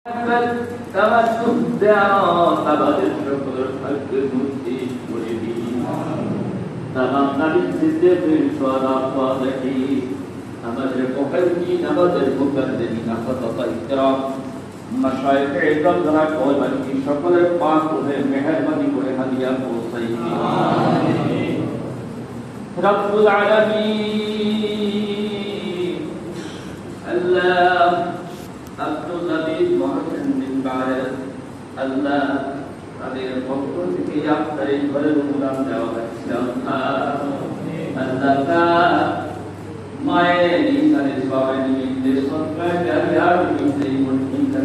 আমাদের সকলের ভাগ্যের মধ্যে করে দিই। তামাম নবীর সিদ্দিকীর সাহাবা দেখি আমাদের মুকাদ্দিমিন আমাদের মুকাদ্দিমিন আফাতা ইকরাম মাশায়েখ ইকরাম যারা কয় বাকি সকলের পাক করে মেহেরবানি করে হাদিয়া পৌঁছাই দিন। আমিন। রব্বুল আলামিন আল্লাহ আব্দুল নবীর মহান মিম্বারে আল্লাহ তাদের পক্ষ থেকে আপনার এই ঘরের অনুদান দেওয়া হয়েছে। আল্লাহ মায়ের ইনসানের সবাই নিমিত্তে সৎকার জারিয়ার নিমিত্তে এই মসজিদটা